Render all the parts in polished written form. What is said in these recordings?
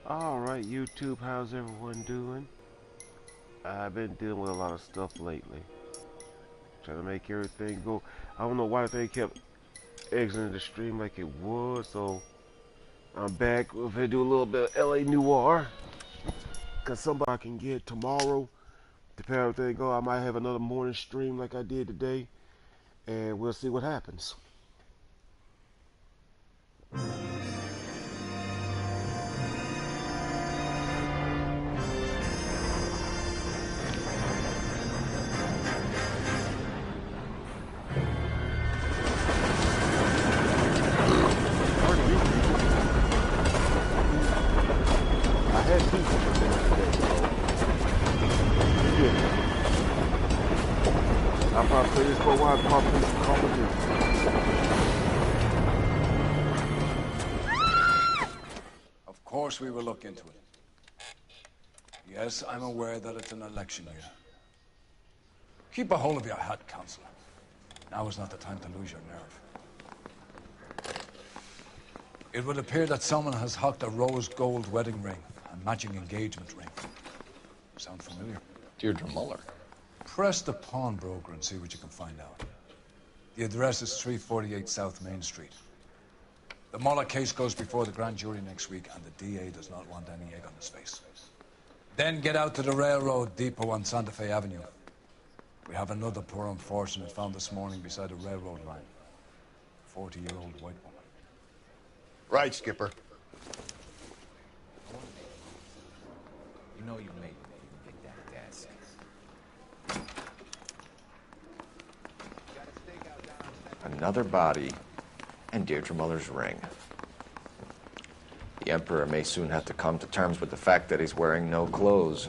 Alright, YouTube, how's everyone doing? I've been dealing with a lot of stuff lately. Trying to make everything go. I don't know why they kept exiting the stream like it was, so I'm back. We're gonna do a little bit of LA Noir. Cause somebody I can get tomorrow. Depending on everything go, I might have another morning stream like I did today. And we'll see what happens. I'll probably play this for a while, probably Call of Duty. Of course we will look into it. Yes, I'm aware that it's an election year. Keep a hold of your hat, Counselor. Now is not the time to lose your nerve. It would appear that someone has hocked a rose gold wedding ring and matching engagement ring. Sound familiar? Deirdre Muller. Press the pawnbroker and see what you can find out. The address is 348 South Main Street. The Muller case goes before the grand jury next week, and the DA does not want any egg on his face. Then get out to the railroad depot on Santa Fe Avenue. We have another poor unfortunate found this morning beside a railroad line. 40-year-old white woman. Right, Skipper. You know you made me pick that desk. Another body, and Deirdre Muller's ring. The Emperor may soon have to come to terms with the fact that he's wearing no clothes.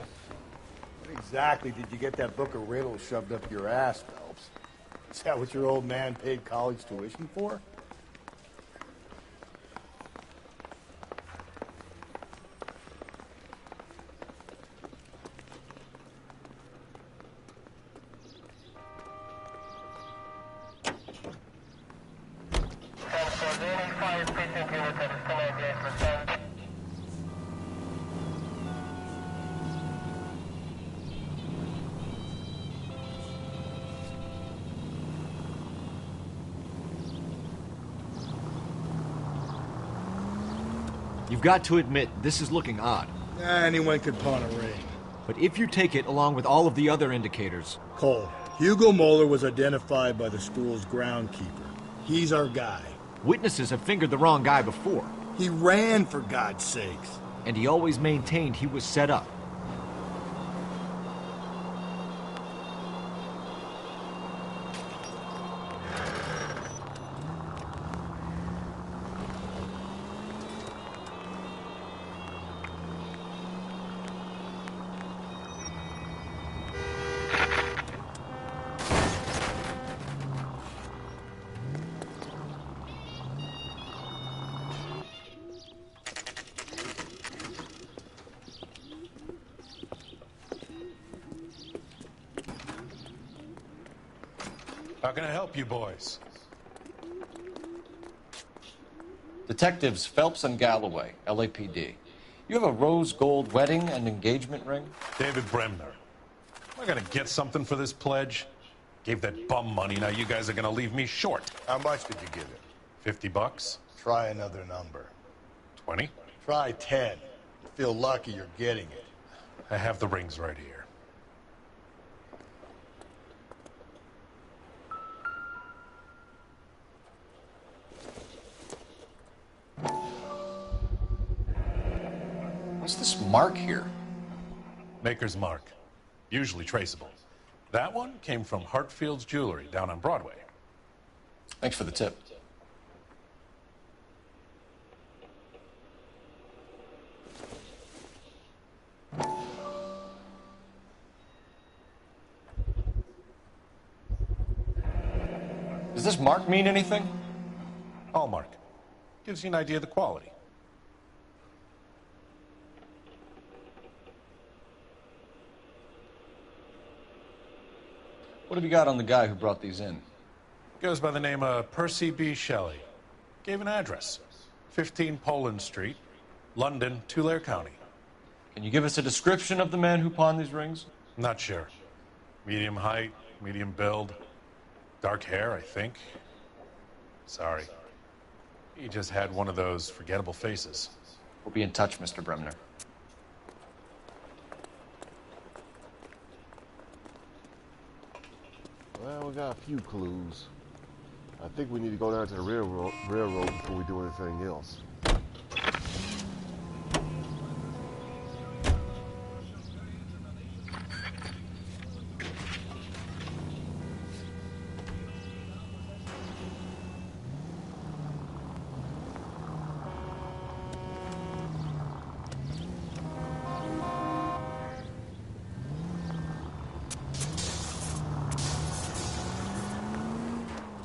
What exactly did you get that book of riddles shoved up your ass, Phelps? Is that what your old man paid college tuition for? You've got to admit, this is looking odd. Anyone could pawn a ring. But if you take it along with all of the other indicators... Cole, Hugo Moeller was identified by the school's groundkeeper. He's our guy. Witnesses have fingered the wrong guy before. He ran, for God's sakes. And he always maintained he was set up. How can I help you boys? Detectives Phelps and Galloway, LAPD. You have a rose gold wedding and engagement ring? David Bremner. Am I gonna get something for this pledge? Gave that bum money, now you guys are gonna leave me short. How much did you give it? 50 bucks? Try another number. 20? Try 10. You feel lucky you're getting it. I have the rings right here. What's this mark here? Maker's mark. Usually traceable. That one came from Hartfield's Jewelry down on Broadway. Thanks for the tip. Does this mark mean anything? Hallmark. Gives you an idea of the quality. What have you got on the guy who brought these in? Goes by the name of Percy B. Shelley. Gave an address. 15 Poland Street. London, Tulare County. Can you give us a description of the man who pawned these rings? Not sure. Medium height, medium build, dark hair, I think. Sorry. He just had one of those forgettable faces. We'll be in touch, Mr. Bremner. Well, we got a few clues. I think we need to go down to the railroad before we do anything else.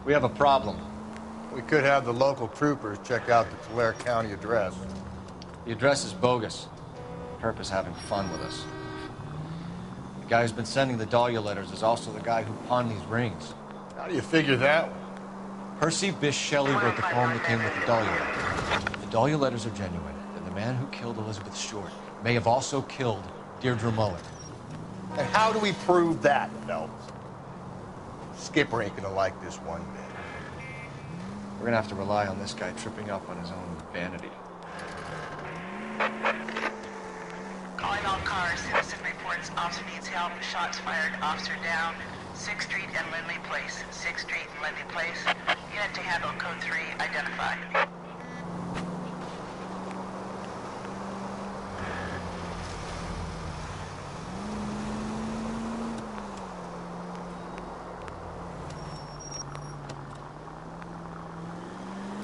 We have a problem. We could have the local troopers check out the Tulare County address. The address is bogus. Perp is having fun with us. The guy who's been sending the Dahlia letters is also the guy who pawned these rings. How do you figure that one? Percy Bysshe Shelley wrote the poem that came with the Dahlia letters. If the Dahlia letters are genuine, then the man who killed Elizabeth Short may have also killed Deirdre Mullen. And how do we prove that, Phelps? Skipper ain't gonna like this one bit. We're gonna have to rely on this guy tripping up on his own vanity. Calling all cars. Citizen reports officer needs help. Shots fired. Officer down. 6th Street and Lindley Place. 6th Street and Lindley Place. Unit to handle code 3 identified.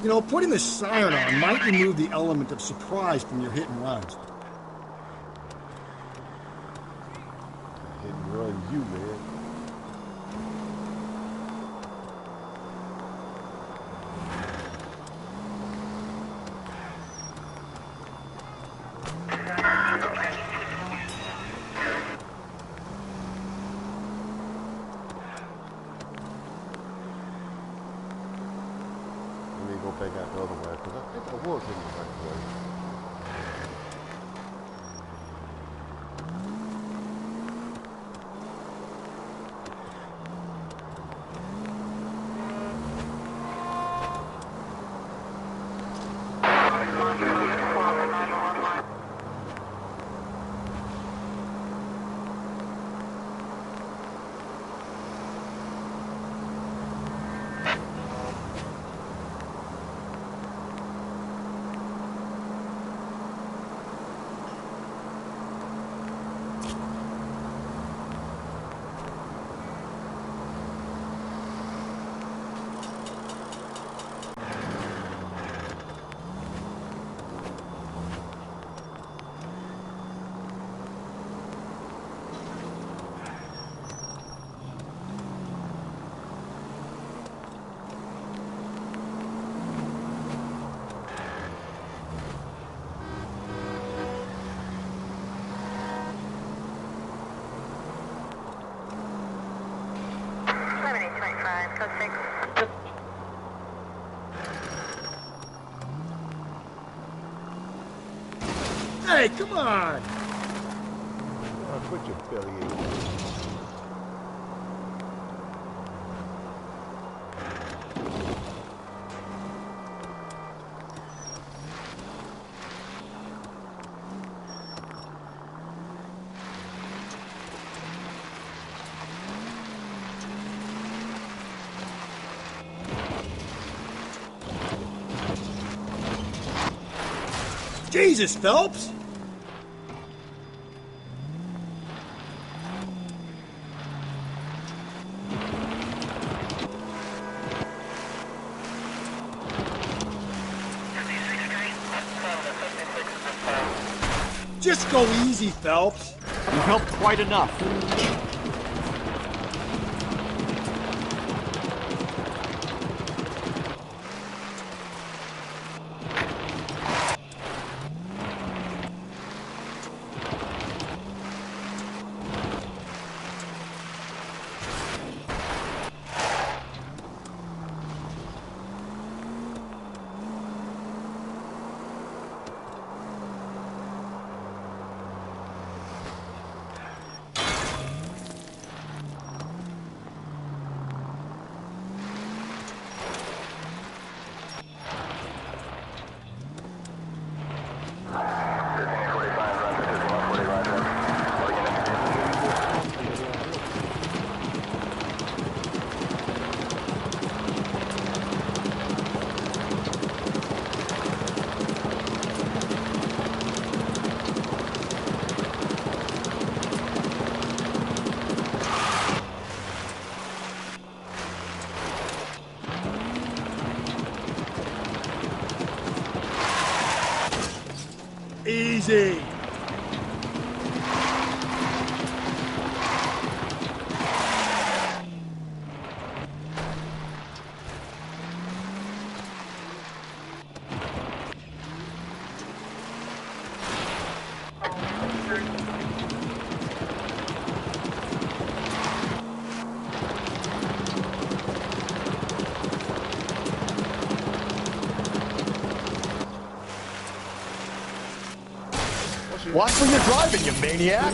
You know, putting the siren on might remove the element of surprise from your hit and runs. Hit and run you, man. Let me go back out the other way, because I think I was in the right way. Hey, come on! Put your belly in. Jesus, Phelps! Just go easy, Phelps. You've helped quite enough. Easy. Watch when you're driving, you maniac!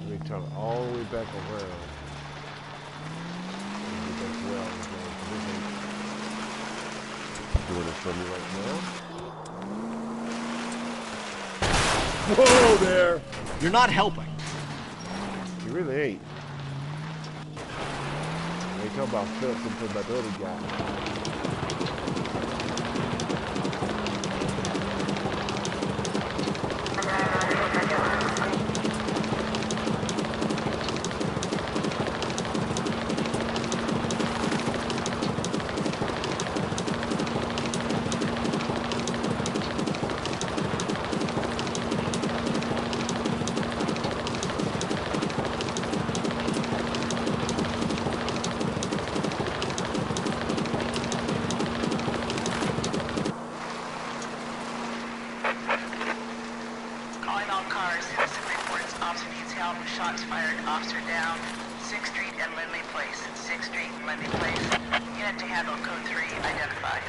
Let me turn all the way back around. Doing it for me right now. Whoa there. You're not helping. You really ain't. They talk about Phillips and put about the other guy. Calling all cars. Citizen reports officer needs help. Shots fired. Officer down. 6th Street and Lindley Place. 6th Street and Lindley Place. Unit to handle code 3 identified.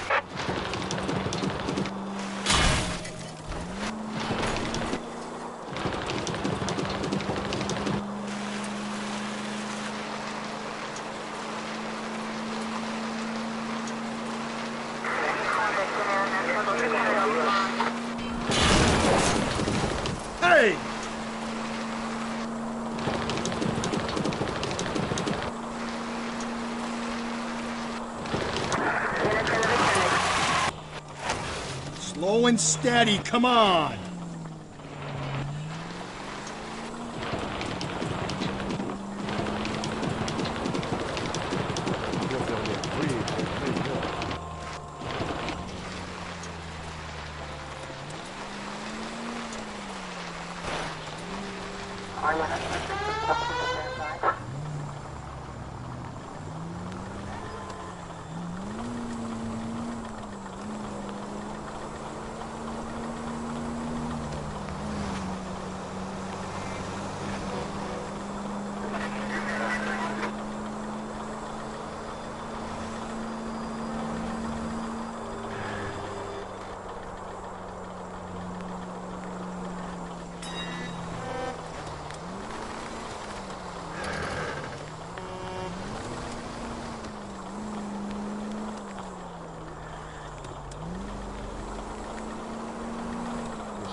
Hey! Slow and steady, come on!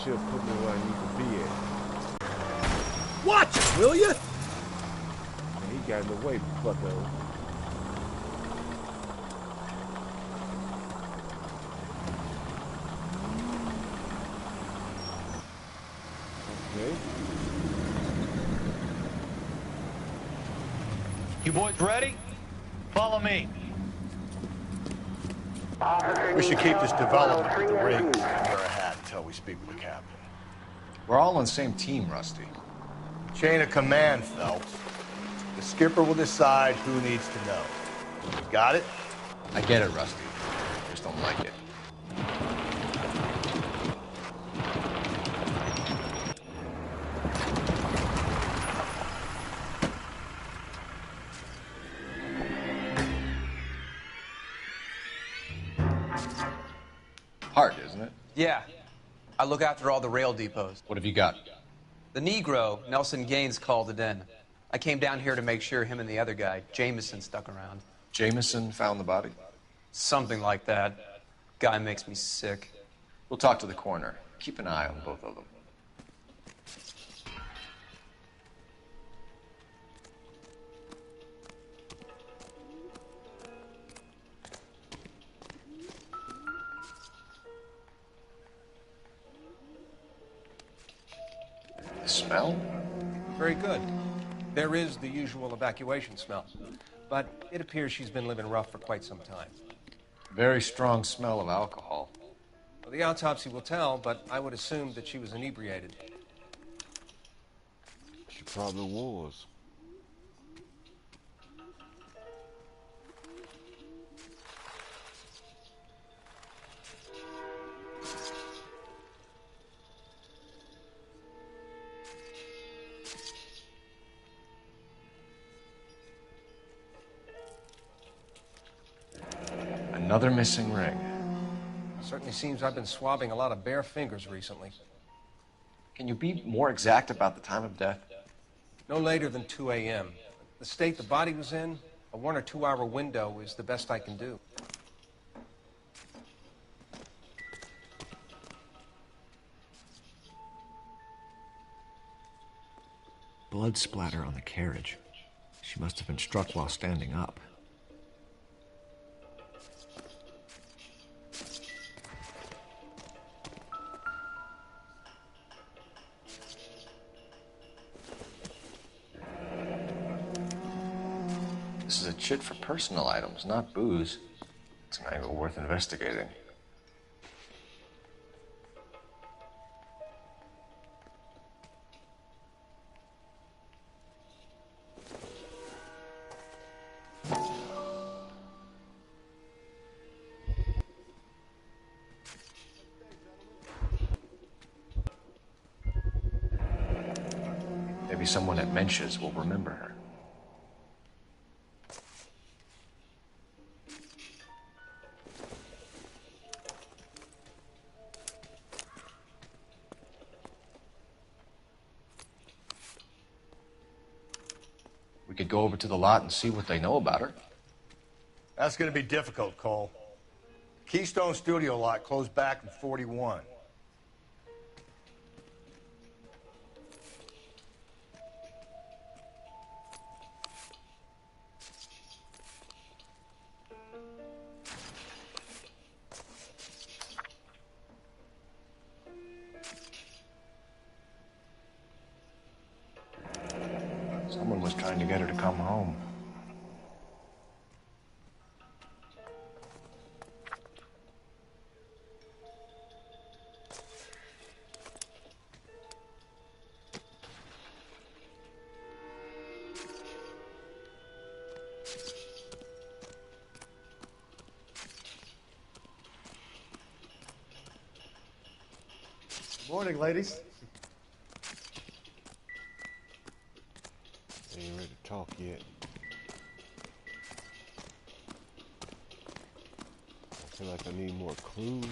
She'll put me where I need to be at. Watch it, will you? And he got in the way, bucko. Okay. You boys ready? Follow me. We should keep this development with the rig. Wear a hat until we speak with the captain. We're all on the same team, Rusty. Chain of command, Phelps. The skipper will decide who needs to know. You got it? I get it, Rusty. I just don't like it. Hard, isn't it? Yeah. I look after all the rail depots. What have you got? The Negro, Nelson Gaines, called it in. I came down here to make sure him and the other guy, Jameson, stuck around. Jameson found the body? Something like that. Guy makes me sick. We'll talk to the coroner. Keep an eye on both of them. The smell? Very good. There is the usual evacuation smell, but it appears she's been living rough for quite some time. Very strong smell of alcohol. Well, the autopsy will tell, but I would assume that she was inebriated. She probably was. Another missing ring. Certainly seems I've been swabbing a lot of bare fingers recently. Can you be more exact about the time of death? No later than 2 a.m. The state the body was in, a 1 or 2 hour window is the best I can do. Blood splatter on the carriage. She must have been struck while standing up. This is a chit for personal items, not booze. It's an angle worth investigating. Maybe someone at Mensch's will remember her. We could go over to the lot and see what they know about her. That's going to be difficult, Cole. Keystone Studio lot closed back in 41. Someone was trying to get her to come home. Morning, ladies. Ain't ready to talk yet. I feel like I need more clues.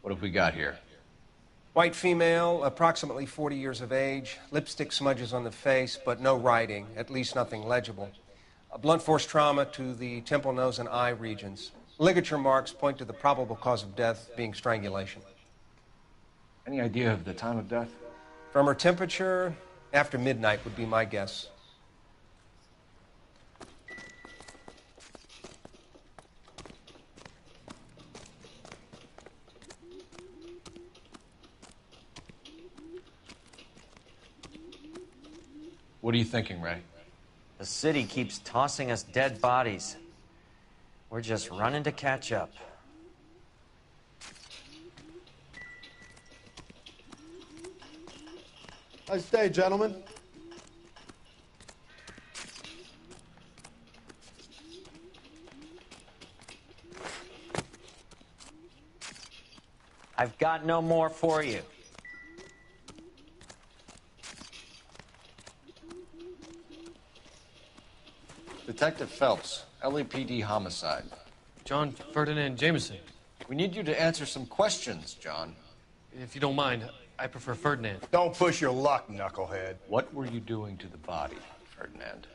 What have we got here? White female, approximately 40 years of age, lipstick smudges on the face, but no writing, at least nothing legible. A blunt force trauma to the temple, nose, and eye regions. Ligature marks point to the probable cause of death being strangulation. Any idea of the time of death? From her temperature, after midnight would be my guess. What are you thinking, Ray? The city keeps tossing us dead bodies. We're just running to catch up. Nice day, gentlemen. I've got no more for you. Detective Phelps, LAPD homicide. John Ferdinand Jameson. We need you to answer some questions, John. If you don't mind, I prefer Ferdinand. Don't push your luck, knucklehead. What were you doing to the body, Ferdinand?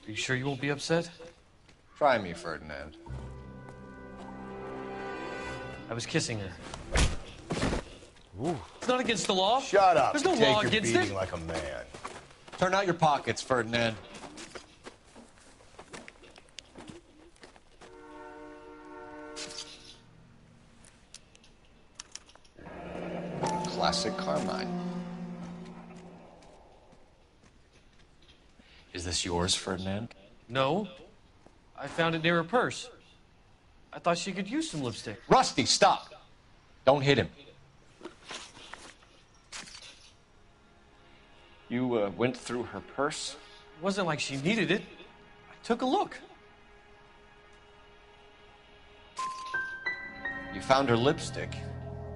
Are you sure you won't be upset? Try me, Ferdinand. I was kissing her. Ooh. It's not against the law. Shut up. There's no Take law your against beating it. like a man. Turn out your pockets, Ferdinand. Classic Carmine. Is this yours, Ferdinand? No. I found it near her purse. I thought she could use some lipstick. Rusty, stop! Don't hit him. You went through her purse? It wasn't like she needed it. I took a look. You found her lipstick.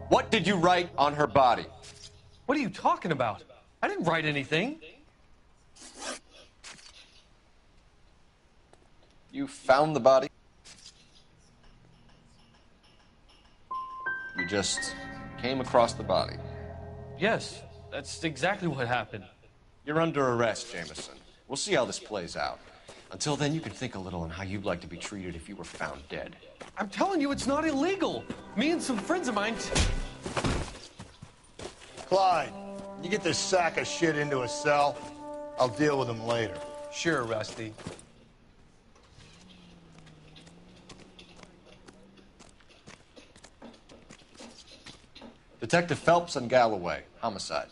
What did you write on her body? What are you talking about? I didn't write anything. You found the body? You just came across the body. Yes, that's exactly what happened. You're under arrest, Jameson. We'll see how this plays out. Until then, you can think a little on how you'd like to be treated if you were found dead. I'm telling you, it's not illegal. Me and some friends of mine... Clyde, you get this sack of shit into a cell. I'll deal with him later. Sure, Rusty. Detective Phelps and Galloway, homicide.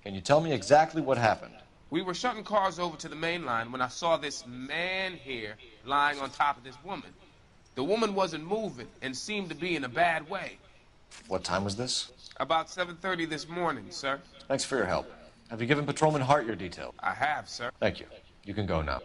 Can you tell me exactly what happened? We were shutting cars over to the main line when I saw this man here lying on top of this woman. The woman wasn't moving and seemed to be in a bad way. What time was this? About 7:30 this morning, sir. Thanks for your help. Have you given Patrolman Hart your details? I have, sir. Thank you. You can go now.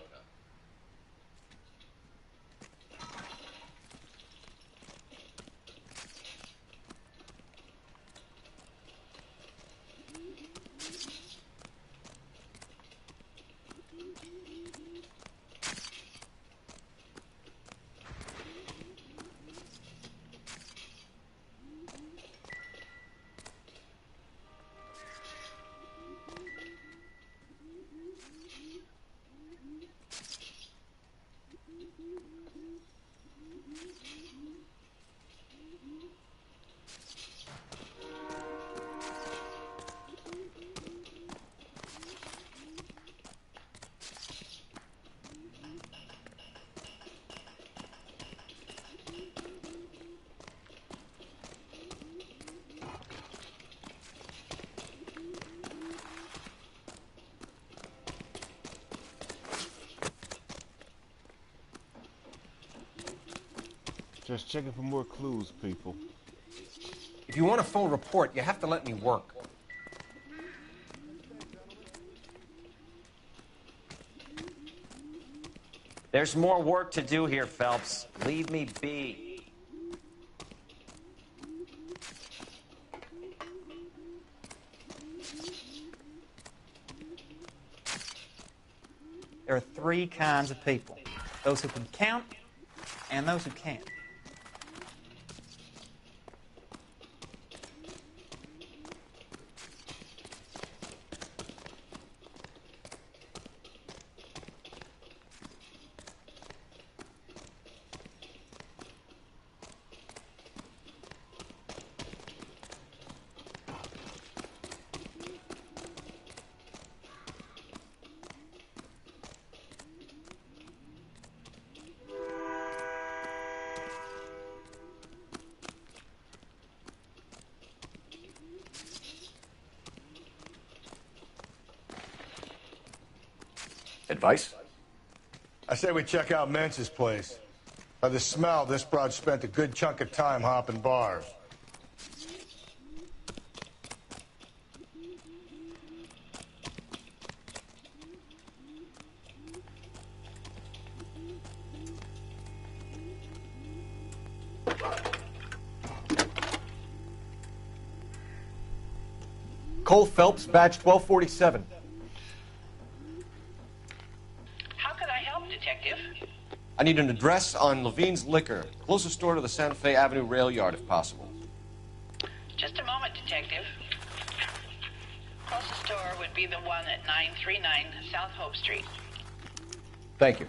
Just checking for more clues, people. If you want a full report, you have to let me work. There's more work to do here, Phelps. Leave me be. There are three kinds of people. Those who can count and those who can't. Advice? I say we check out Mentz's place. By the smell, this broad spent a good chunk of time hopping bars. Cole Phelps, badge 1247. How can I help, Detective? I need an address on Levine's Liquor, closest store to the Santa Fe Avenue rail yard, if possible. Just a moment, Detective. Closest store would be the one at 939 South Hope Street. Thank you.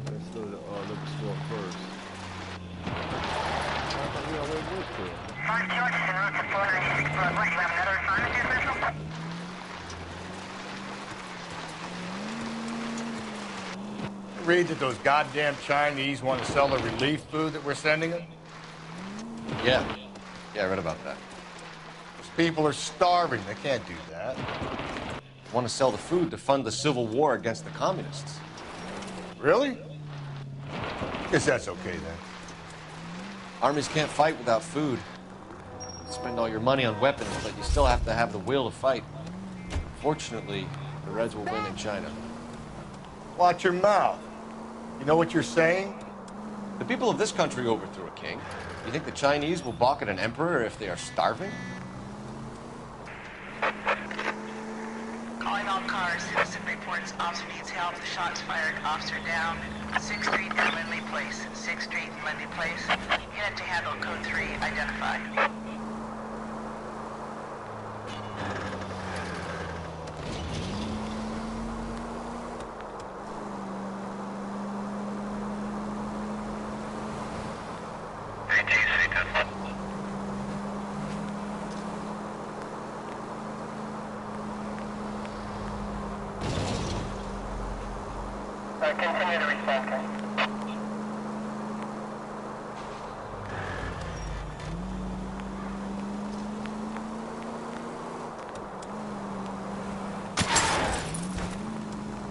Let's go to the liquor store first. I thought we already went there. 5 George en route to 496 Broadway. You have another assignment here, Crystal? Read that those goddamn Chinese want to sell the relief food that we're sending them? Yeah, I read about that. Those people are starving. They can't do that. Want to sell the food to fund the civil war against the communists. Really? Guess that's okay then. Armies can't fight without food. You spend all your money on weapons, but you still have to have the will to fight. Fortunately, the Reds will win in China. Watch your mouth. You know what you're saying? The people of this country overthrew a king. You think the Chinese will balk at an emperor if they are starving? Calling all cars. Citizen reports officer needs help. Shots fired. Officer down. 6th Street and Lindley Place. 6th Street and Lindley Place. Unit to handle code 3 identified. Continue to respond, okay?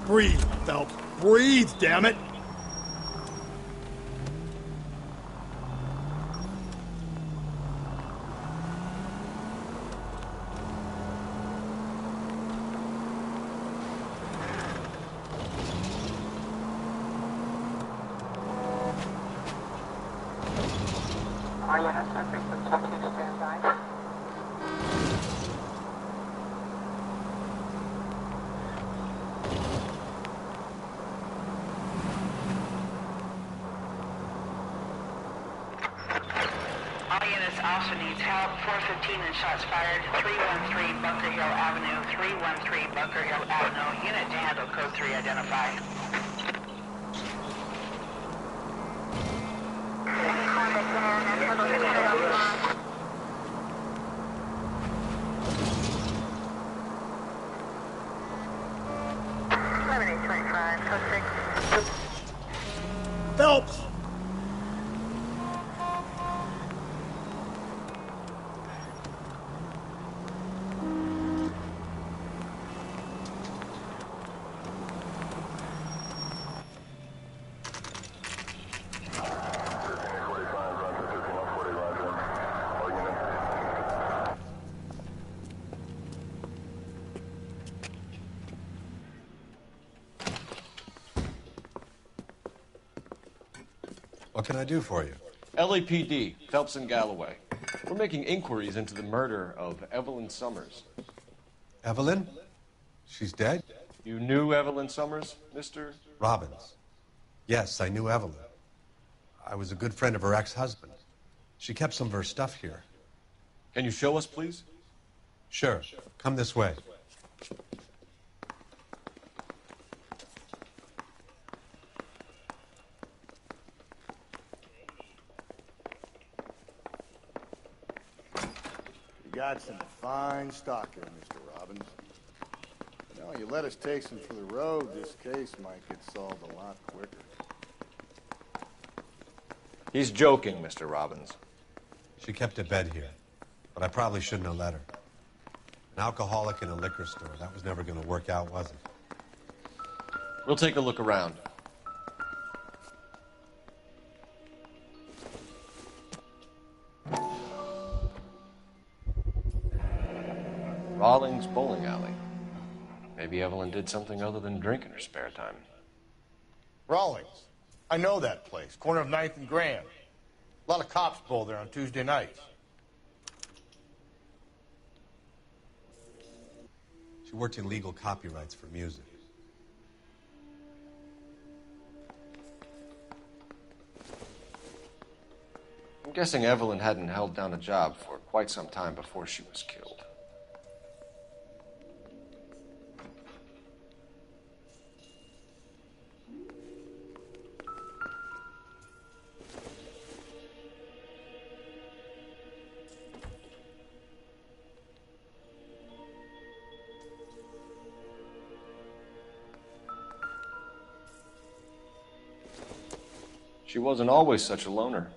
Breathe, Phelps. Breathe, damn it! All units also needs help. 415 and shots fired. 313 Bunker Hill Avenue. 313 Bunker Hill Avenue. Unit to handle code 3 identified. Phelps! What can I do for you? LAPD, Phelps and Galloway. We're making inquiries into the murder of Evelyn Summers. Evelyn? She's dead? You knew Evelyn Summers, Mr. Robbins. Yes, I knew Evelyn. I was a good friend of her ex-husband. She kept some of her stuff here. Can you show us, please? Sure. Come this way. You got some fine stock here, Mr. Robbins. You know, you let us take some for the road, this case might get solved a lot quicker. He's joking, Mr. Robbins. She kept a bed here, but I probably shouldn't have let her. An alcoholic in a liquor store, that was never going to work out, was it? We'll take a look around. Rawlings Bowling Alley. Maybe Evelyn did something other than drink in her spare time. Rawlings. I know that place. Corner of 9th and Grand. A lot of cops bowl there on Tuesday nights. She worked in legal copyrights for music. I'm guessing Evelyn hadn't held down a job for quite some time before she was killed. She wasn't always such a loner.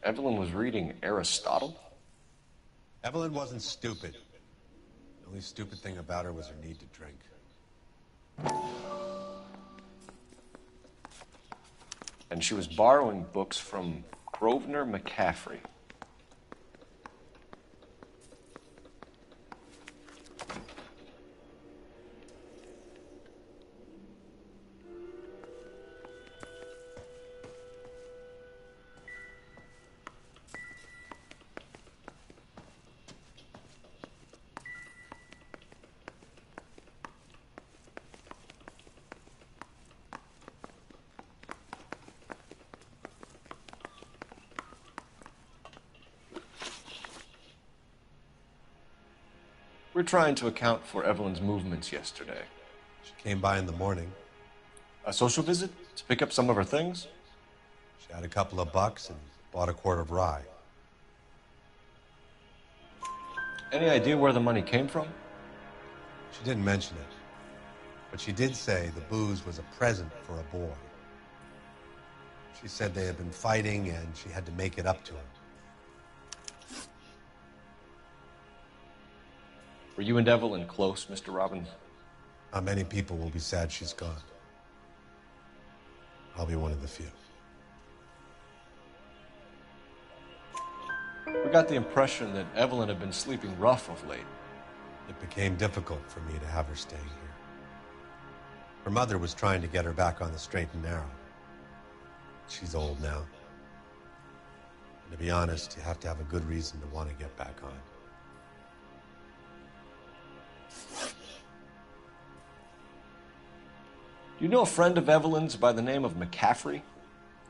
Evelyn was reading Aristotle? Evelyn wasn't stupid. The only stupid thing about her was her need to drink. And she was borrowing books from Grosvenor McCaffrey. We're trying to account for Evelyn's movements yesterday. She came by in the morning. A social visit? To pick up some of her things? She had a couple of bucks and bought a quart of rye. Any idea where the money came from? She didn't mention it, but she did say the booze was a present for a boy. She said they had been fighting and she had to make it up to him. Were you and Evelyn close, Mr. Robbins? Not many people will be sad she's gone. I'll be one of the few. We got the impression that Evelyn had been sleeping rough of late. It became difficult for me to have her staying here. Her mother was trying to get her back on the straight and narrow. She's old now. And to be honest, you have to have a good reason to want to get back on. Do you know a friend of Evelyn's by the name of McCaffrey?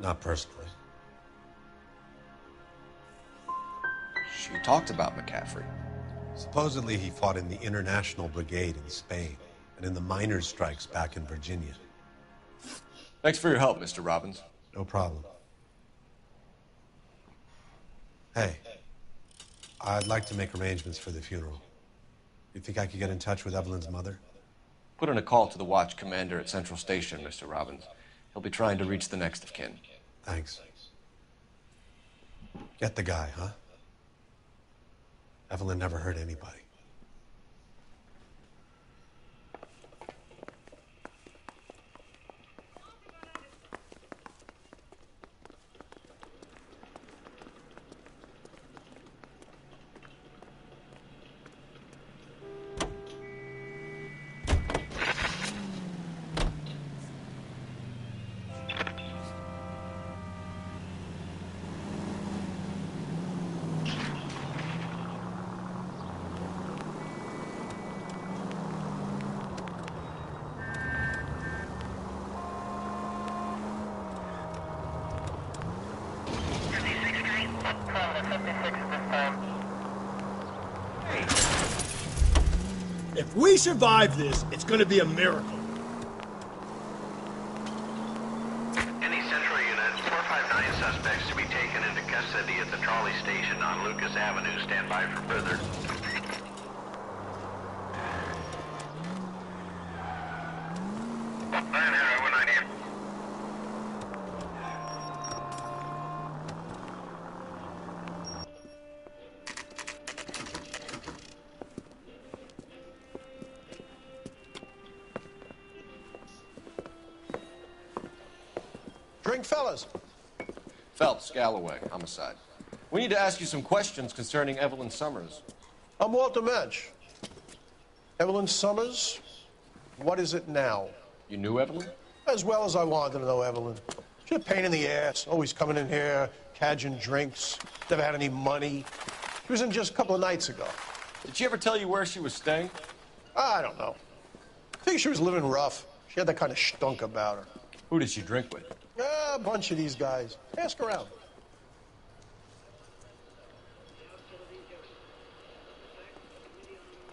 Not personally. She talked about McCaffrey. Supposedly he fought in the International Brigade in Spain and in the miners' strikes back in Virginia. Thanks for your help, Mr. Robbins. No problem. Hey, I'd like to make arrangements for the funeral. You think I could get in touch with Evelyn's mother? Put in a call to the watch commander at Central Station, Mr. Robbins. He'll be trying to reach the next of kin. Thanks. Get the guy, huh? Evelyn never hurt anybody. If we survive this, it's gonna be a miracle. Any Central units, 459 suspects to be taken into custody at the trolley station on Lucas Avenue. Stand by for further. Drink, fellas. Phelps, Galloway, homicide. We need to ask you some questions concerning Evelyn Summers. I'm Walter Mensch. Evelyn Summers, what is it now? You knew Evelyn? As well as I wanted to know Evelyn. She's a pain in the ass, always coming in here, cadging drinks, never had any money. She was in just a couple of nights ago. Did she ever tell you where she was staying? I don't know. I think she was living rough. She had that kind of stunk about her. Who did she drink with? A bunch of these guys. Ask around.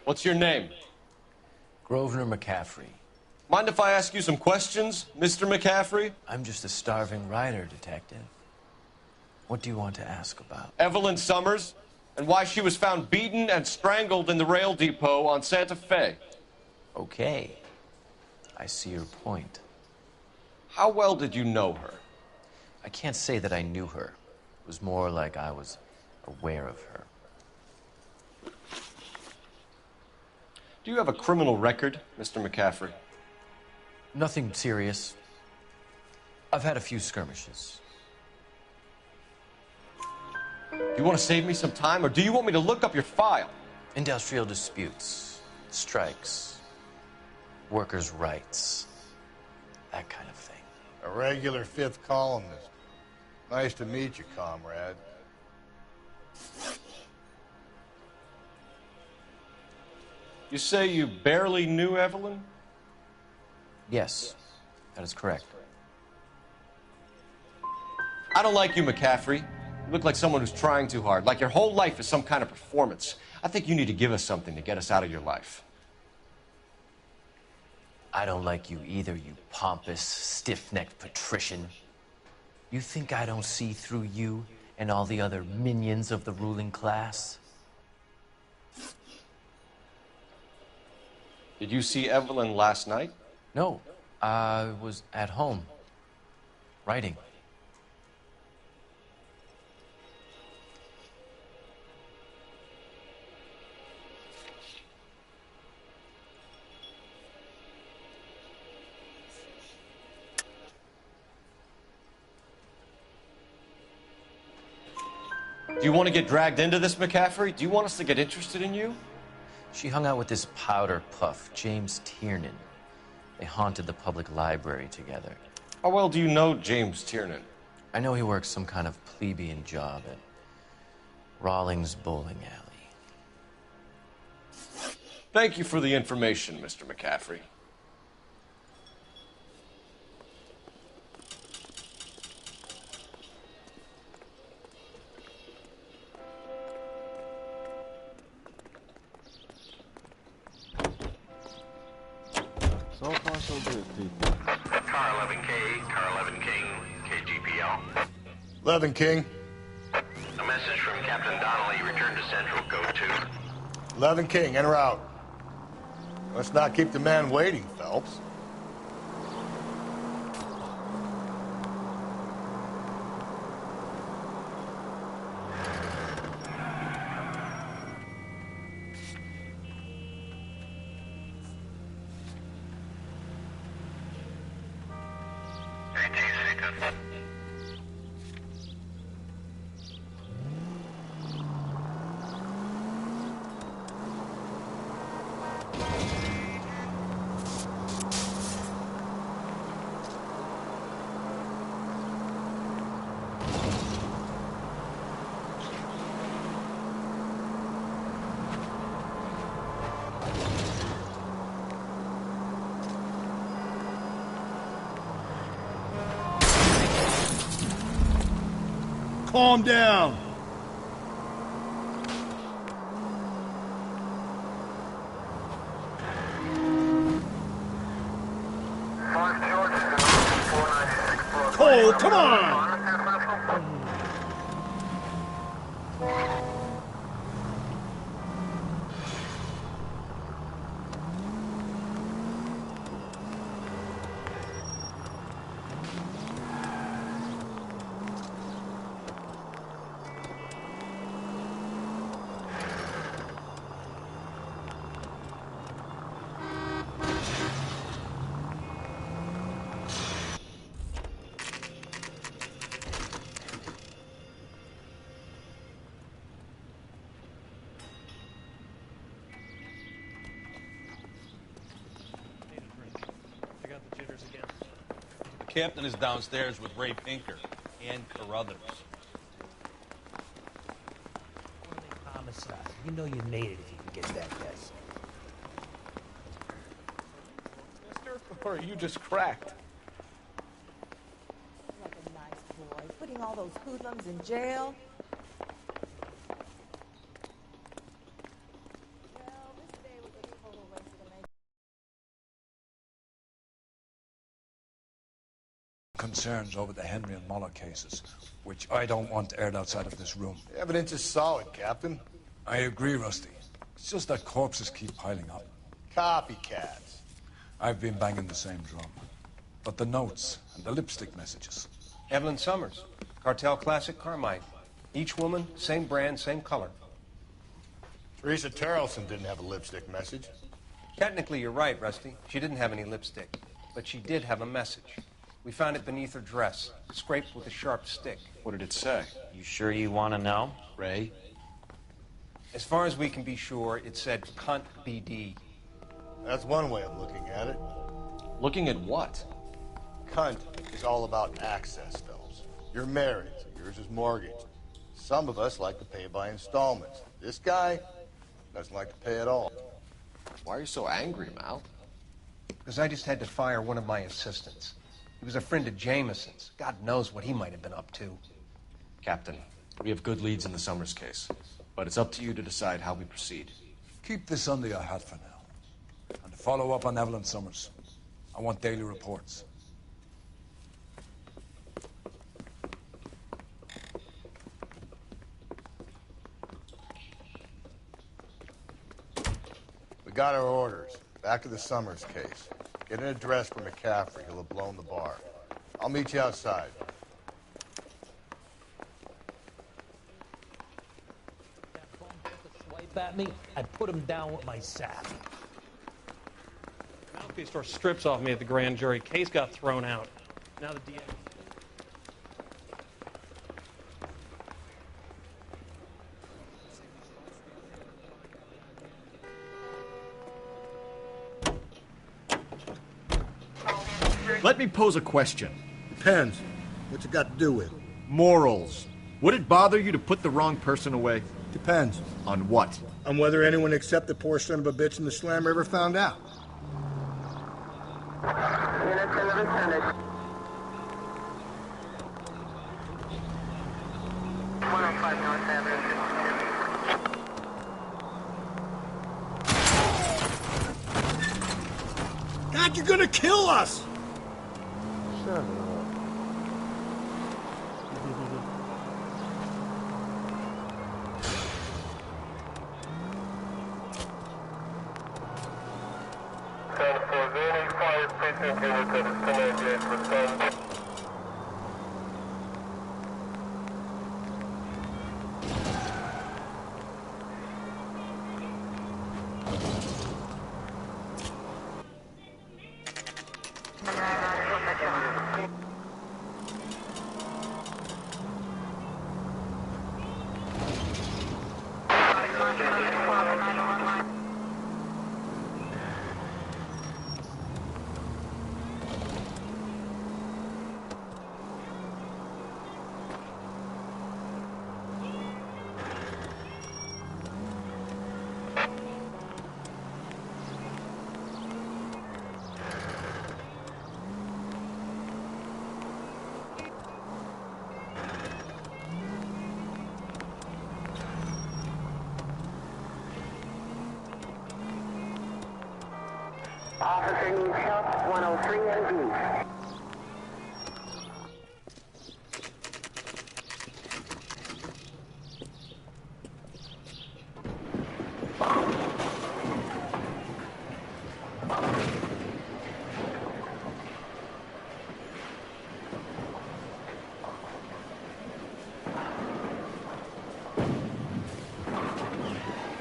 What's your name? Grosvenor McCaffrey. Mind if I ask you some questions, Mr. McCaffrey? I'm just a starving writer, Detective. What do you want to ask about? Evelyn Summers, and why she was found beaten and strangled in the rail depot on Santa Fe. Okay. I see your point. How well did you know her? I can't say that I knew her. It was more like I was aware of her. Do you have a criminal record, Mr. McCaffrey? Nothing serious. I've had a few skirmishes. Do you want to save me some time, or do you want me to look up your file? Industrial disputes, strikes, workers' rights, that kind of thing. A regular fifth columnist. Nice to meet you, comrade. You say you barely knew Evelyn? Yes, that is correct. I don't like you, McCaffrey. You look like someone who's trying too hard, like your whole life is some kind of performance. I think you need to give us something to get us out of your life. I don't like you either, you pompous, stiff-necked patrician. You think I don't see through you and all the other minions of the ruling class? Did you see Evelyn last night? No, I was at home, writing. Do you want to get dragged into this, McCaffrey? Do you want us to get interested in you? She hung out with this powder puff, James Tiernan. They haunted the public library together. How well do you know James Tiernan? I know he works some kind of plebeian job at Rawlings Bowling Alley. Thank you for the information, Mr. McCaffrey. So far, so good, people. Car 11K, Car 11 King, KGPL. 11 King. A message from Captain Donnelly. Return to Central, Code 2. 11 King, en route. Let's not keep the man waiting, Phelps. Calm down. Cole, come on! captain is downstairs with Ray Pinker and Carruthers. Homicide. You know you made it if you can get that desk. Mister, or are you just cracked? Like a nice boy, putting all those hoodlums in jail. Concerns over the Henry and Muller cases, which I don't want aired outside of this room. The evidence is solid, Captain. I agree, Rusty. It's just that corpses keep piling up. Copycats. I've been banging the same drum. But the notes and the lipstick messages. Evelyn Summers, Cartel Classic Carmine. Each woman, same brand, same color. Teresa Tarleton didn't have a lipstick message. Technically, you're right, Rusty. She didn't have any lipstick, but she did have a message. We found it beneath her dress, scraped with a sharp stick. What did it say? You sure you want to know? Ray? As far as we can be sure, it said cunt BD. That's one way of looking at it. Looking at what? Cunt is all about access, Phelps. You're married, so yours is mortgaged. Some of us like to pay by installments. This guy doesn't like to pay at all. Why are you so angry, Mal? Because I just had to fire one of my assistants. He was a friend of Jameson's. God knows what he might have been up to. Captain, we have good leads in the Summers case, but it's up to you to decide how we proceed. Keep this under your hat for now. And to follow up on Evelyn Summers, I want daily reports. We got our orders. Back to the Summers case. Get an address for McCaffrey. He'll have blown the bar. I'll meet you outside. Swipe at me, I put him down with my sap. Mouthpiece tore strips off me at the grand jury. Case got thrown out. Now the DA. Let me pose a question. Depends. What's it got to do with? Morals. Would it bother you to put the wrong person away? Depends. On what? On whether anyone except the poor son of a bitch in the slammer ever found out. God, you're gonna kill us! Shut up. Officer needs help, 103 MD.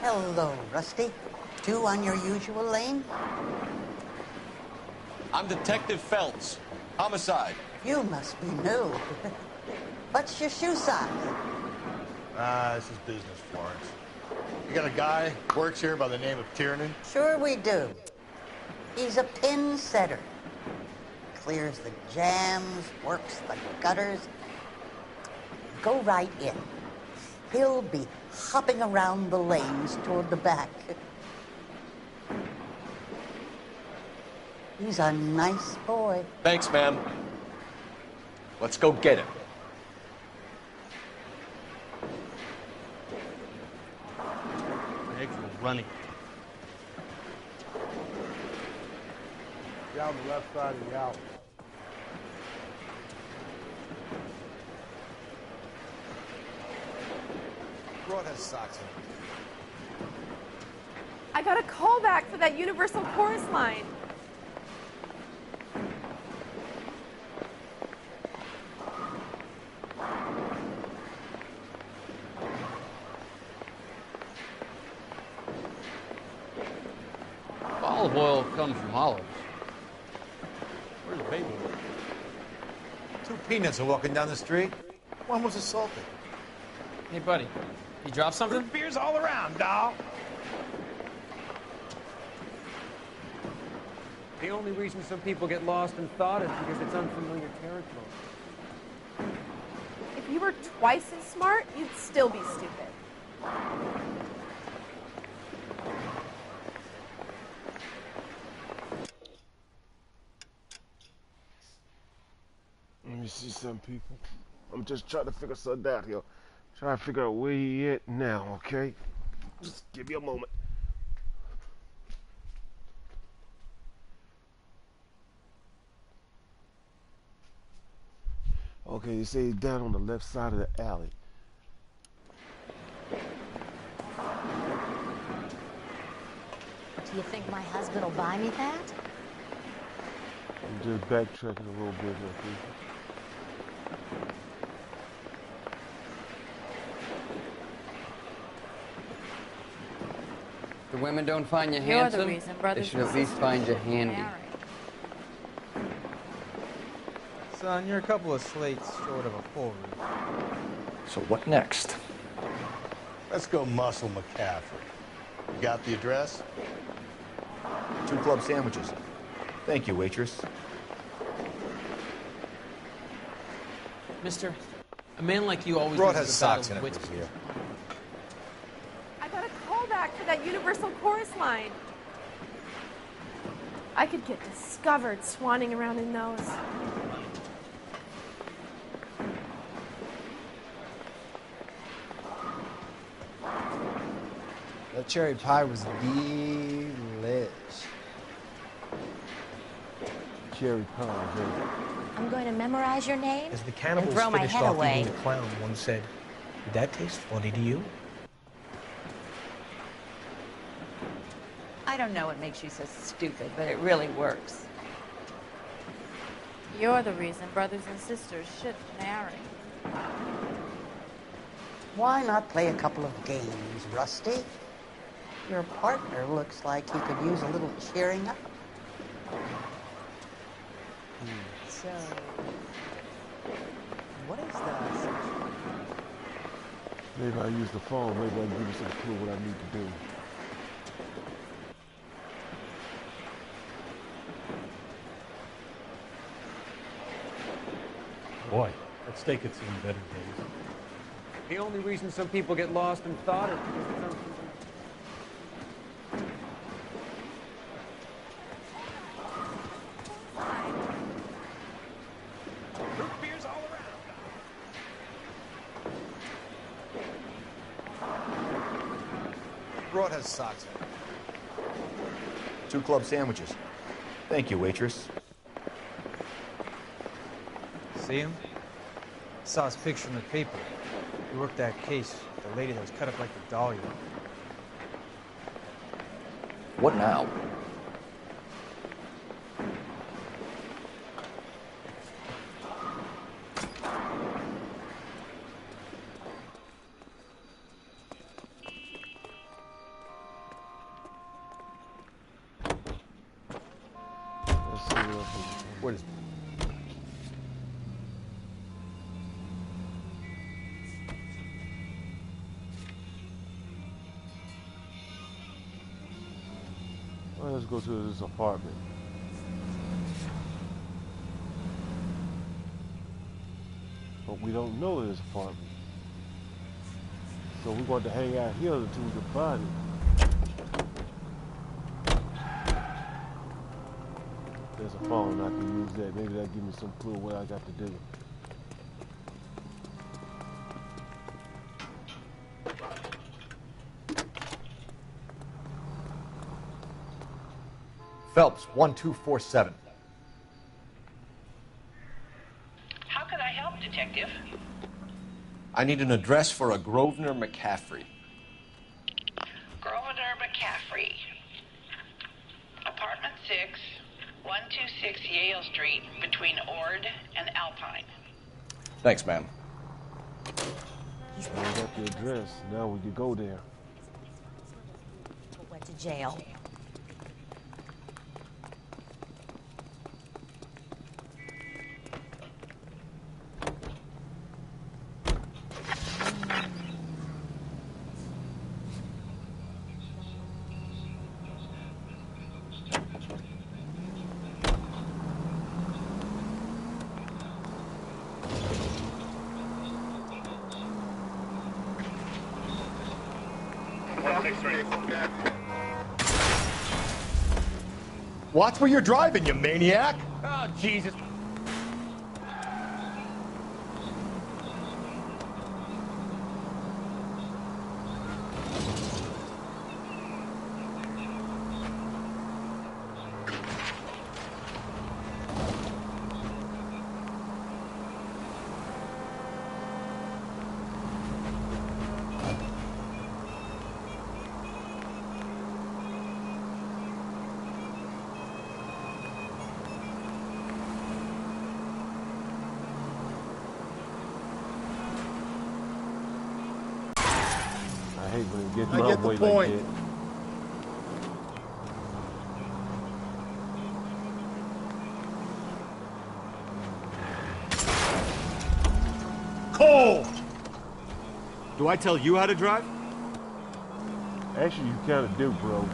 Hello, Rusty. Two on your usual lane? I'm Detective Phelps. Homicide. You must be new. What's your shoe size? This is business, Florence. You got a guy who works here by the name of Tiernan? Sure we do. He's a pin setter. clears the jams, works the gutters. Go right in. He'll be hopping around the lanes toward the back. He's a nice boy. Thanks, ma'am. Let's go get him. Legs were running. Down the left side of the alley. Broad has socks in. I got a call back for that Universal Chorus line. Olive oil comes from olives. Where's baby oil? 2 peanuts are walking down the street. One was assaulted. Hey, buddy, you dropped something? Beers all around, doll. The only reason some people get lost in thought is because it's unfamiliar territory. If you were twice as smart, you'd still be stupid. Let me see some people. I'm just trying to figure something out here. Trying to figure out where he at now, okay? Just give me a moment. Okay, you say he's down on the left side of the alley. Do you think my husband will buy me that? I'm just backtracking a little bit, my people. The women don't find you You're handsome. the reason brothers They should and at least sisters find you get handy. married. Son, you're a couple of slates short of a full roof. So what next? Let's go muscle McCaffrey. You got the address? 2 club sandwiches. Thank you, waitress. Mister, a man like you always Broad has loses the battle socks in of it, wits. here. I got a call back for that Universal Chorus line. I could get discovered swanning around in those. That cherry pie was delish. Cherry pie, hey. I'm going to memorize your name As the and cannibals throw my finished head off away. eating the clown, one said, "Did that taste funny to you?" I don't know what makes you so stupid, but it really works. You're the reason brothers and sisters should marry. Why not play a couple of games, Rusty? Your partner looks like he could use a little cheering up. So, what is that? Maybe I use the phone. Maybe I can give you some clue what I need to do. Boy, that steak had seen better days. The only reason some people get lost in thought is because it's unfamiliar. Broad has socks in. 2 club sandwiches. Thank you, waitress. See him? Saw his picture in the paper. He worked that case with the lady that was cut up like the dahlia. What now? What is Well, let's go to this apartment. but we don't know his apartment. So we're going to hang out here until we can find him. There's a phone, I can use that. Maybe that'll give me some clue what I got to do. Phelps, 1247. How can I help, Detective? I need an address for a Grosvenor McCaffrey. Grosvenor McCaffrey. Apartment 6, 126 Yale Street, between Ord and Alpine. Thanks, ma'am. I got the address. Now we can go there. Went to jail. Watch where you're driving, you maniac! Oh, Jesus. I hate when it gets I my get the way point. like that. Cole! Do I tell you how to drive? Actually, you kind of do, bro.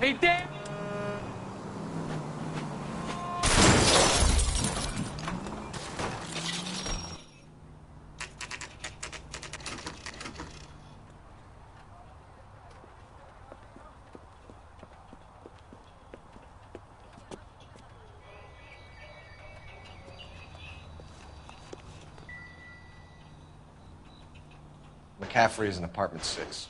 Hey, Dan! McCaffrey is in apartment 6.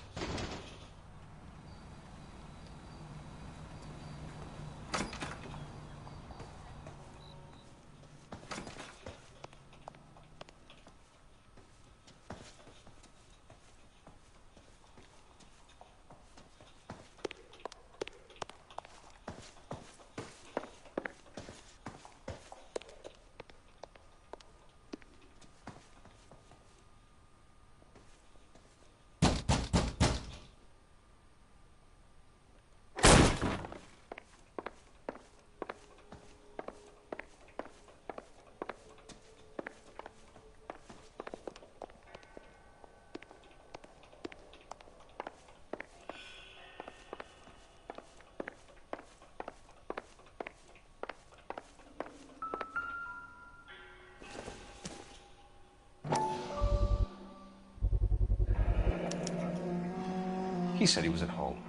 He said he was at home.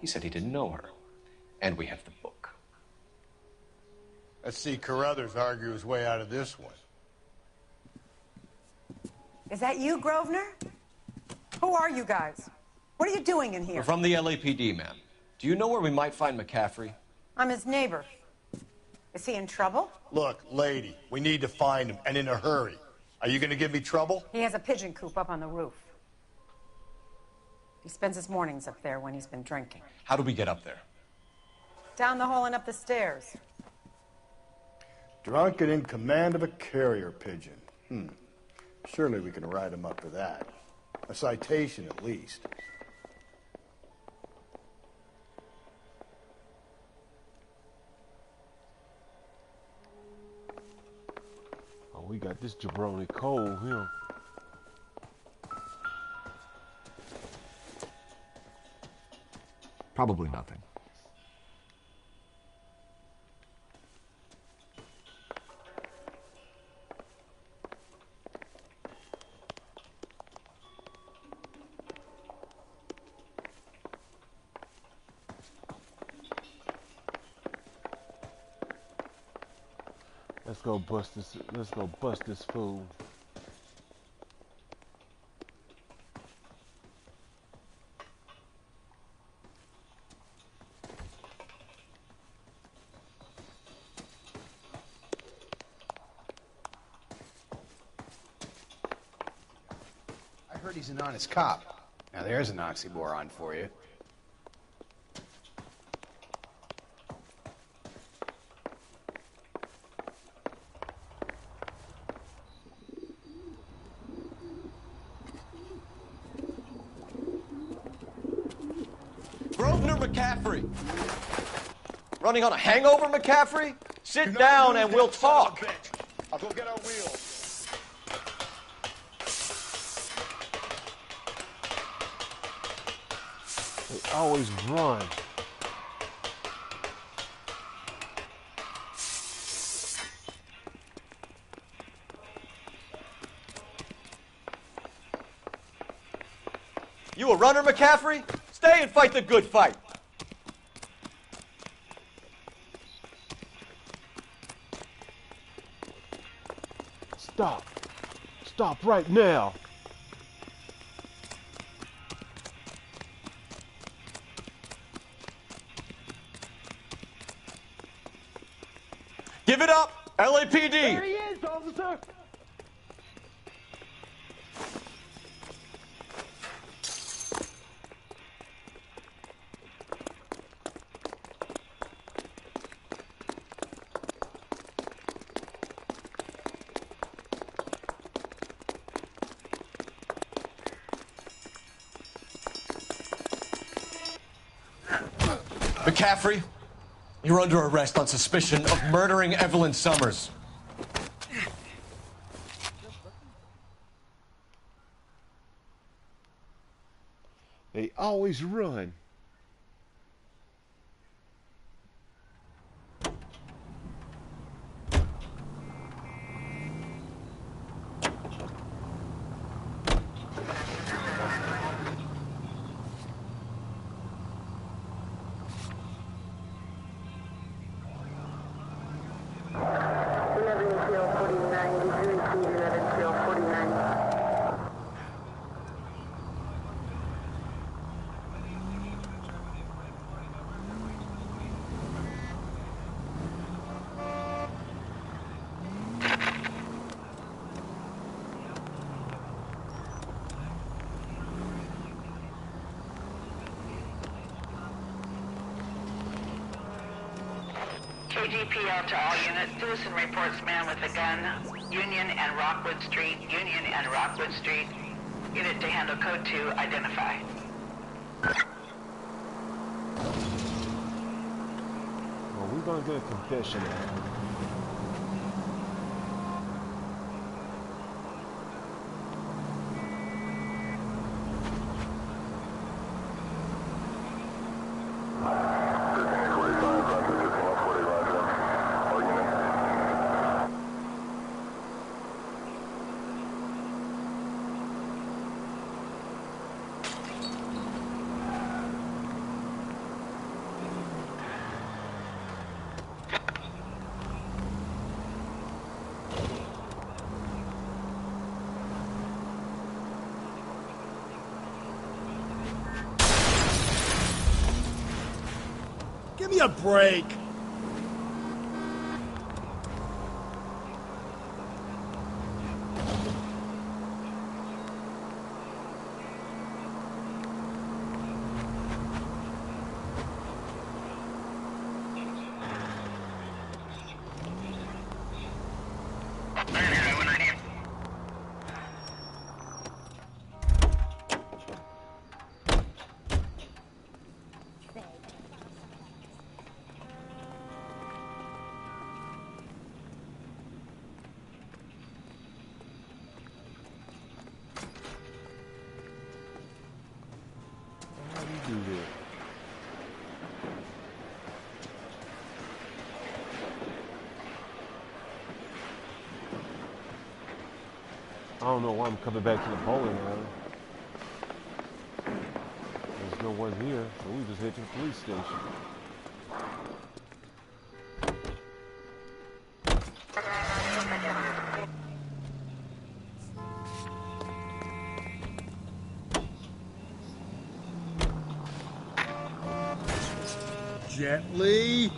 He said he didn't know her. And we have the book. Let's see Carruthers argue his way out of this one. Is that you, Grosvenor? Who are you guys? What are you doing in here? We're from the LAPD, ma'am. Do you know where we might find McCaffrey? I'm his neighbor. Is he in trouble? Look, lady, we need to find him, and in a hurry. Are you going to give me trouble? He has a pigeon coop up on the roof. He spends his mornings up there when he's been drinking. How do we get up there? Down the hall and up the stairs. Drunk and in command of a carrier pigeon. Surely we can write him up for that. A citation, at least. Oh, we got this jabroni cold here. Probably nothing. Let's go bust this fool. I heard he's an honest cop. Now there's an oxymoron for you. Grosvenor McCaffrey! Running on a hangover, McCaffrey? Sit down and we'll talk. I'll go get our wheels. They always run. You a runner, McCaffrey? Stay and fight the good fight. Stop. Stop right now. Give it up, LAPD. There he is, officer. McCaffrey, you're under arrest on suspicion of murdering Evelyn Summers. They always run. KGPL to all units. Citizen reports man with a gun. Union and Rockwood Street. Union and Rockwood Street. Unit to handle code 2. Identify. Well, we're gonna get a confession now. Give me a break. I don't know why I'm coming back to the bowling alley. There's no one here, so we just head to the police station. Gently.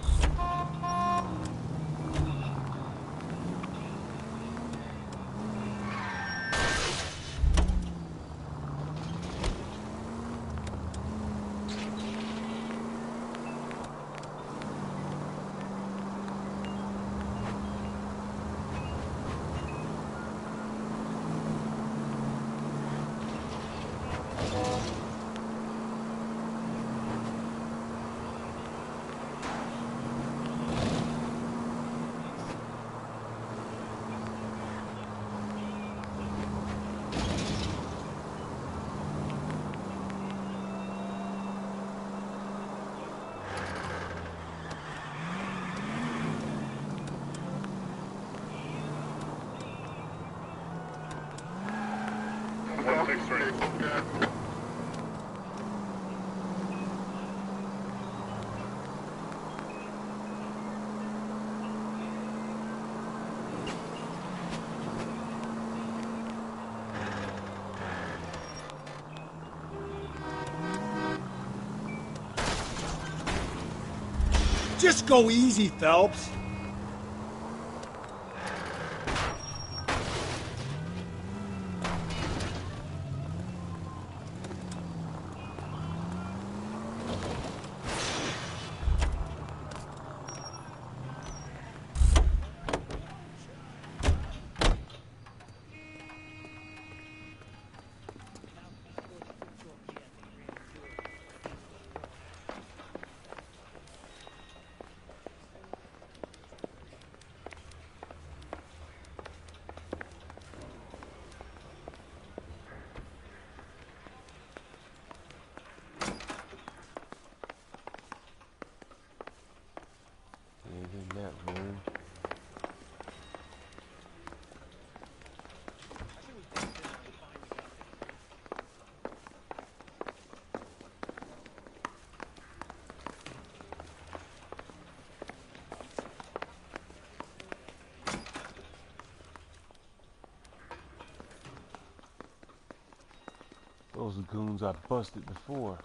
Just go easy, Phelps. In that room. Those goons I busted before.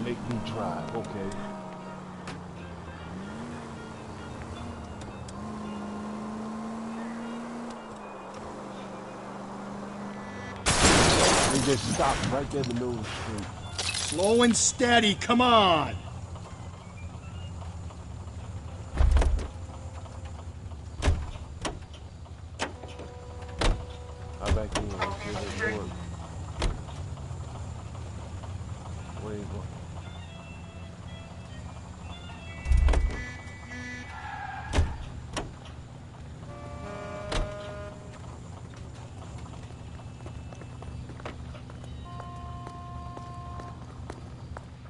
Make me drive, okay. They just stopped right there in the middle of the street. Slow and steady, come on! I'm back in, let's see if it works. Where you going?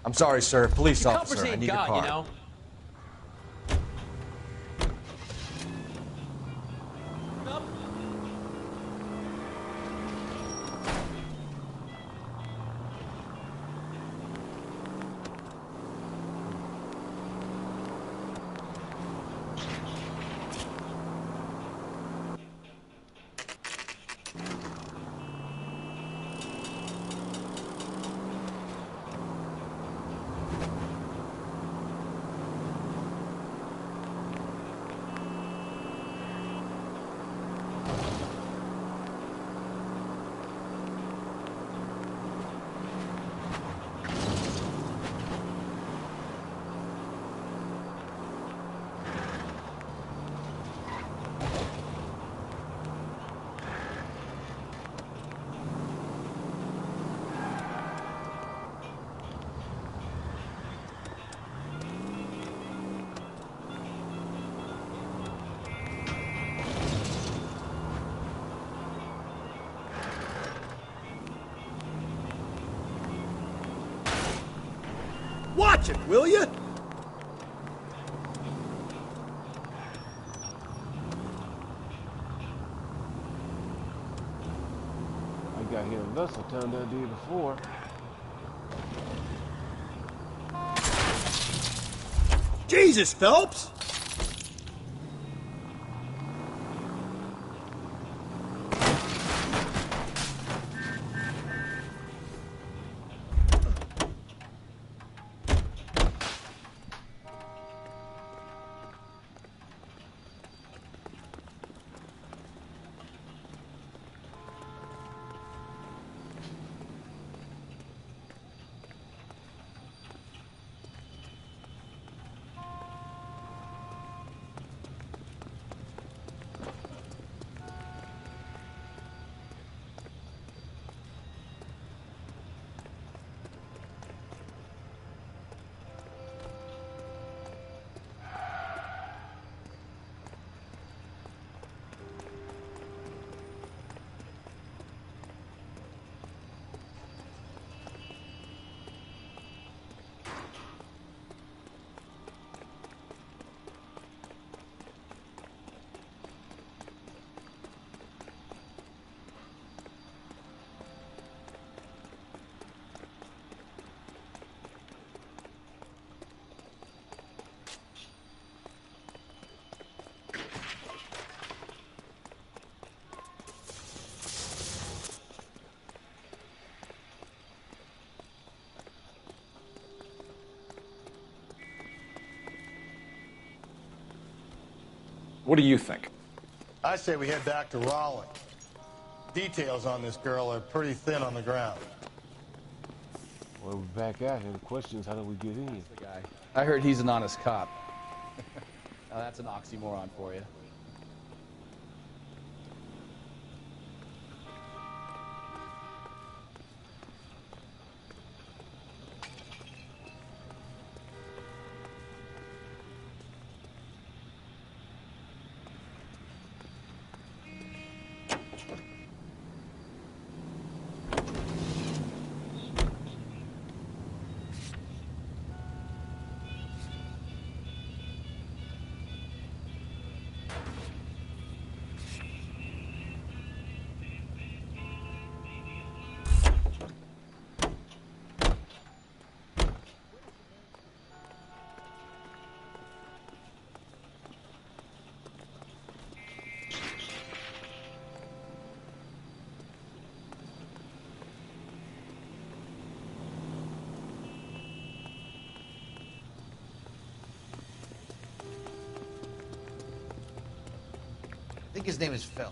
I'm sorry, sir. Police Your officer. coppers I ain't need your got, car. you know. watch it, will you? I got here in lesser time than I did before. Jesus, Phelps! What do you think? I say we head back to Raleigh. Details on this girl are pretty thin on the ground. Well, we're back out here. The question is, how do we get in? The guy. I heard he's an honest cop. Now that's an oxymoron for you. I think his name is Phil.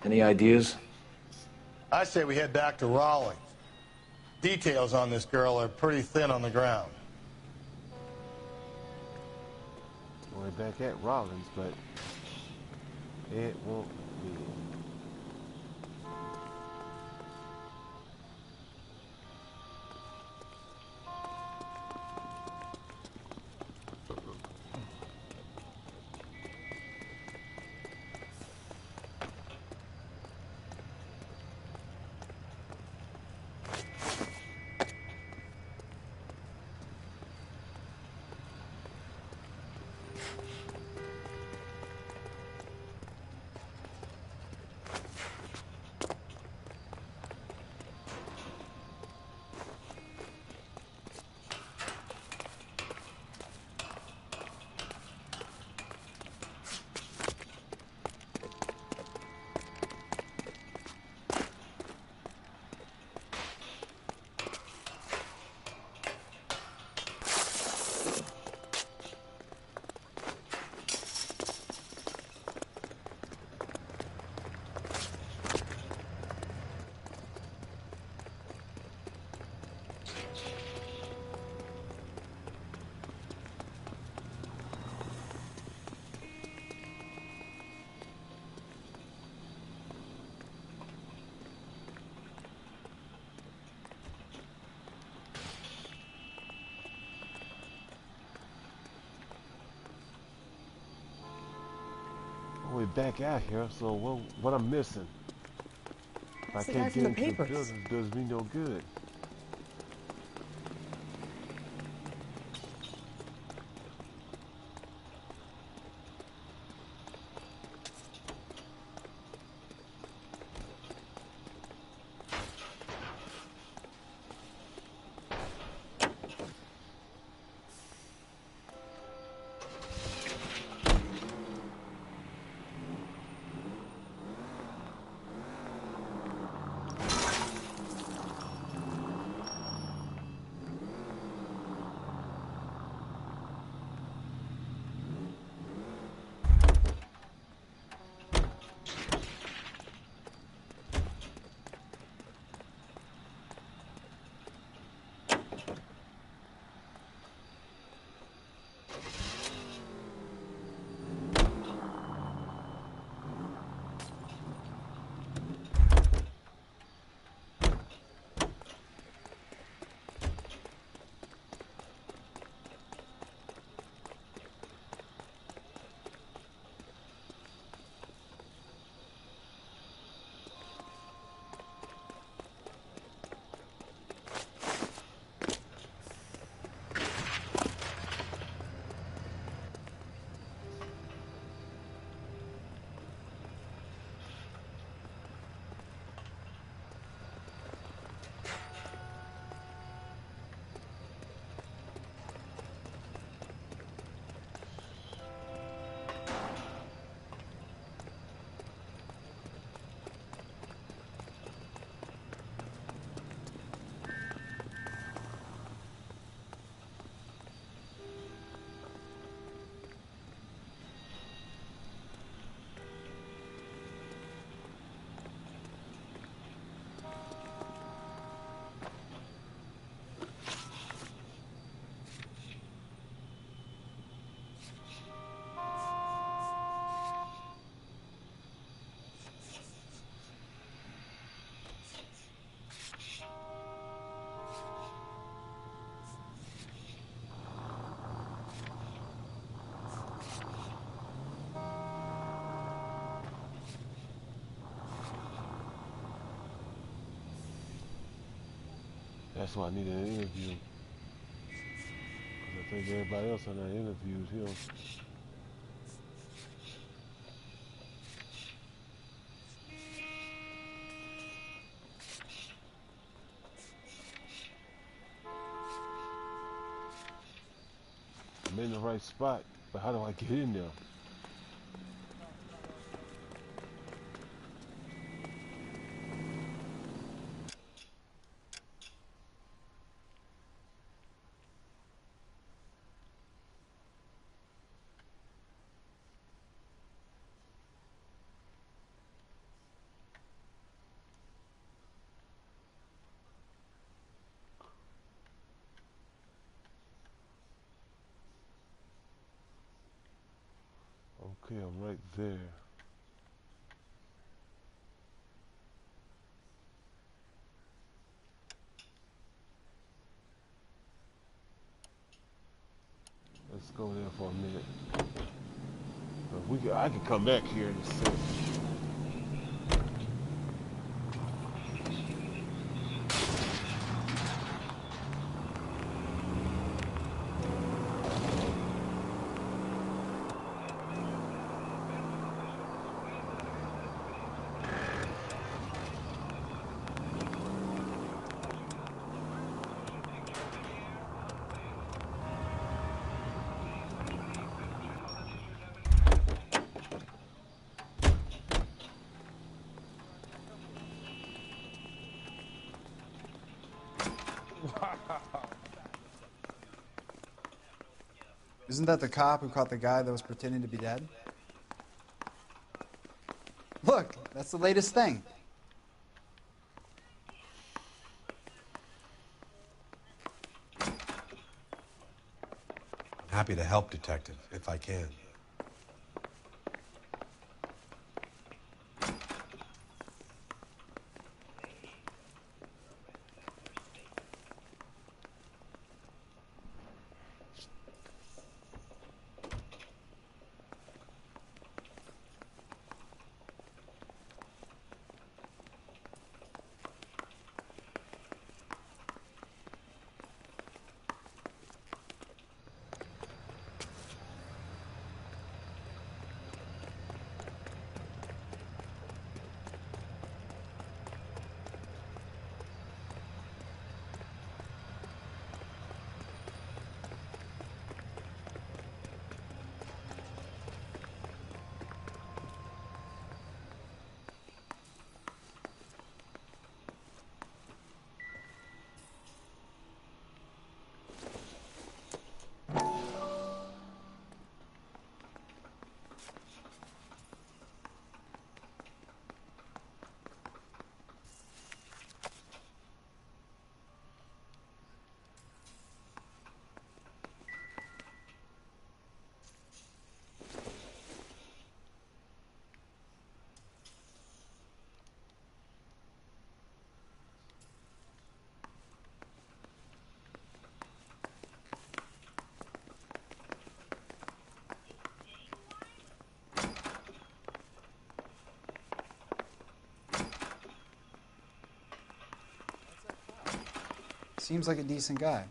Any ideas? I say we head back to Raleigh. Details on this girl are pretty thin on the ground. We're back at Rollins, but it won't be. back out here, so what I'm missing? If I That's the guy can't from get the into the papers. building, it does me no good. That's why I need an interview. Because I think everybody else on that interviews him. I'm in the right spot, but how do I get in there? Okay, I'm right there. Let's go there for a minute. I can come back here in a second. Isn't that the cop who caught the guy that was pretending to be dead? Look, that's the latest thing. I'm happy to help, Detective, if I can. Seems like a decent guy.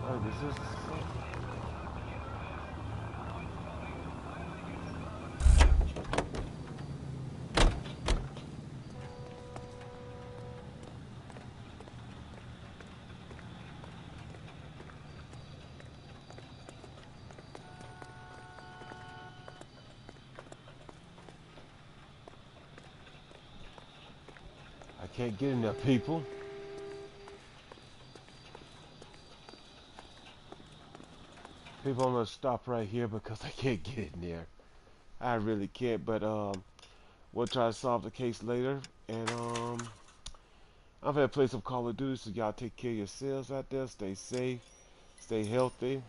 Oh, this is. I can't get in there, people. People, I'm gonna stop right here because I can't get in there. I really can't, but we'll try to solve the case later. And I'm gonna play some Call of Duty, so y'all take care of yourselves out there. Stay safe, stay healthy,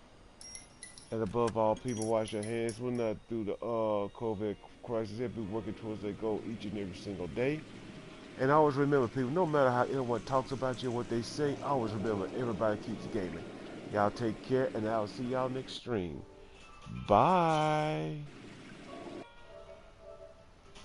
and above all, people wash your hands. We're not through the COVID crisis. We'll be working towards that goal each and every single day. And always remember, people, no matter how anyone talks about you and what they say, always remember, everybody keeps gaming. Y'all take care, and I'll see y'all next stream. Bye.